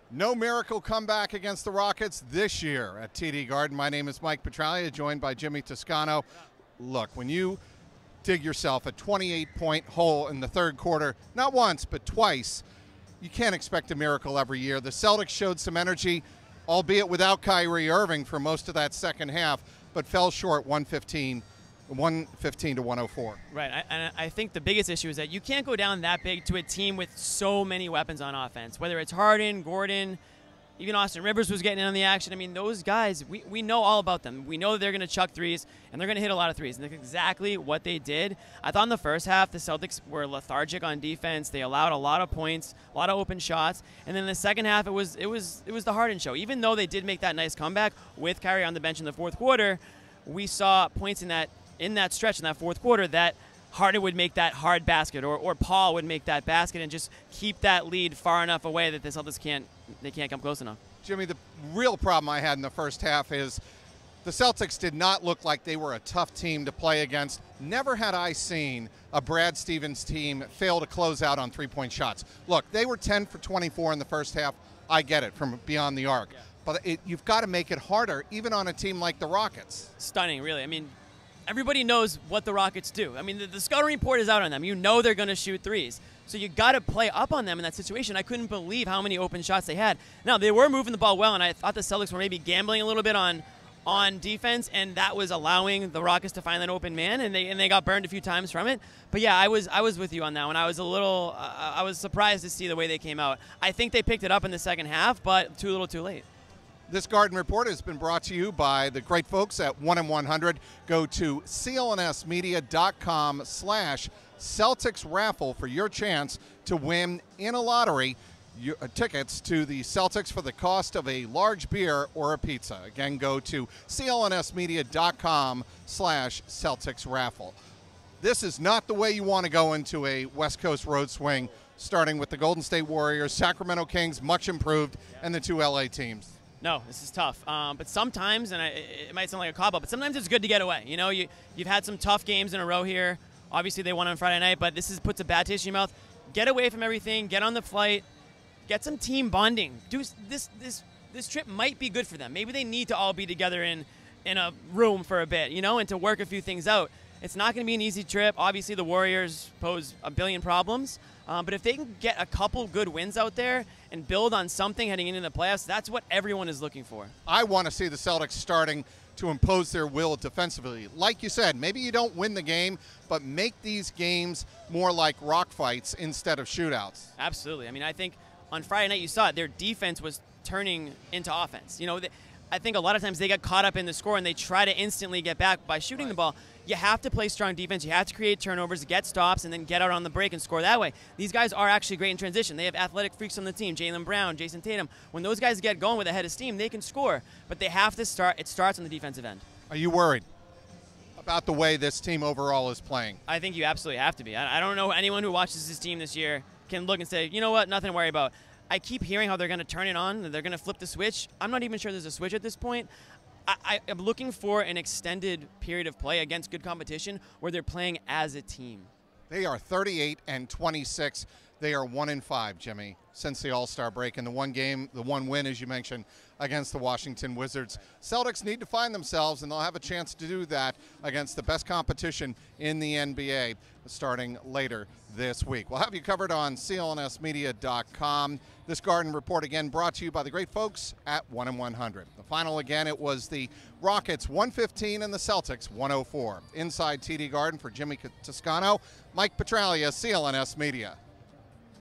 No miracle comeback against the Rockets this year at TD Garden. My name is Mike Petraglia, joined by Jimmy Toscano. Look, when you dig yourself a 28-point hole in the third quarter, not once, but twice, you can't expect a miracle every year. The Celtics showed some energy, albeit without Kyrie Irving for most of that second half, but fell short 115 to 104. Right, and I think the biggest issue is that you can't go down that big to a team with so many weapons on offense, whether it's Harden, Gordon, even Austin Rivers was getting in on the action. I mean, those guys, we know all about them. We know that they're going to chuck threes, and they're going to hit a lot of threes, and that's exactly what they did. I thought in the first half, the Celtics were lethargic on defense. They allowed a lot of points, a lot of open shots, and then in the second half, it was the Harden show. Even though they did make that nice comeback with Kyrie on the bench in the fourth quarter, we saw points in that stretch in that fourth quarter that Harden would make that hard basket or Paul would make that basket and just keep that lead far enough away that the Celtics can't come close enough. Jimmy, the real problem I had in the first half is the Celtics did not look like they were a tough team to play against. Never had I seen a Brad Stevens team fail to close out on three-point shots. Look, they were 10 for 24 in the first half. I get it, from beyond the arc. Yeah. But you've got to make it harder, even on a team like the Rockets. Stunning, really. I mean, everybody knows what the Rockets do. I mean, the scouting report is out on them. You know they're going to shoot threes. So you got to play up on them in that situation. I couldn't believe how many open shots they had. Now, they were moving the ball well, and I thought the Celtics were maybe gambling a little bit on defense, and that was allowing the Rockets to find that open man, and they got burned a few times from it. But yeah, I was with you on that one. I was surprised to see the way they came out. I think they picked it up in the second half, but too little too late. This Garden Report has been brought to you by the great folks at 1-in-100. Go to clnsmedia.com/Celtics raffle for your chance to win in a lottery tickets to the Celtics for the cost of a large beer or a pizza. Again, go to clnsmedia.com/Celtics raffle. This is not the way you want to go into a West Coast road swing, starting with the Golden State Warriors, Sacramento Kings, much improved, and the two LA teams. No, this is tough. But sometimes, and it might sound like a cop-out, but sometimes it's good to get away. You know, you've had some tough games in a row here. Obviously, they won on Friday night, but this puts a bad taste in your mouth. Get away from everything. Get on the flight. Get some team bonding. This trip might be good for them. Maybe they need to all be together in a room for a bit, you know, and to work a few things out. It's not going to be an easy trip. Obviously, the Warriors pose a billion problems. But if they can get a couple good wins out there and build on something heading into the playoffs, that's what everyone is looking for. I want to see the Celtics starting to impose their will defensively. Like you said, maybe you don't win the game, but make these games more like rock fights instead of shootouts. Absolutely. I mean, I think on Friday night you saw it. Their defense was turning into offense. You know, I think a lot of times they get caught up in the score and they try to instantly get back by shooting the ball. You have to play strong defense. You have to create turnovers, get stops, and then get out on the break and score that way. These guys are actually great in transition. They have athletic freaks on the team, Jaylen Brown, Jason Tatum. When those guys get going with a head of steam, they can score. But they have to start. It starts on the defensive end. Are you worried about the way this team overall is playing? I think you absolutely have to be. I don't know anyone who watches this team this year can look and say, you know what, nothing to worry about. I keep hearing how they're going to turn it on and they're going to flip the switch. I'm not even sure there's a switch at this point. I am looking for an extended period of play against good competition where they're playing as a team. They are 38-26. They are 1-5, Jimmy, since the All-Star break. And the one win, as you mentioned, against the Washington Wizards. Celtics need to find themselves, and they'll have a chance to do that against the best competition in the NBA starting later this week. We'll have you covered on clnsmedia.com. This Garden Report, again, brought to you by the great folks at 1-in-100. The final, again, it was the Rockets 115 and the Celtics 104. Inside TD Garden for Jimmy Toscano, Mike Petraglia, CLNS Media.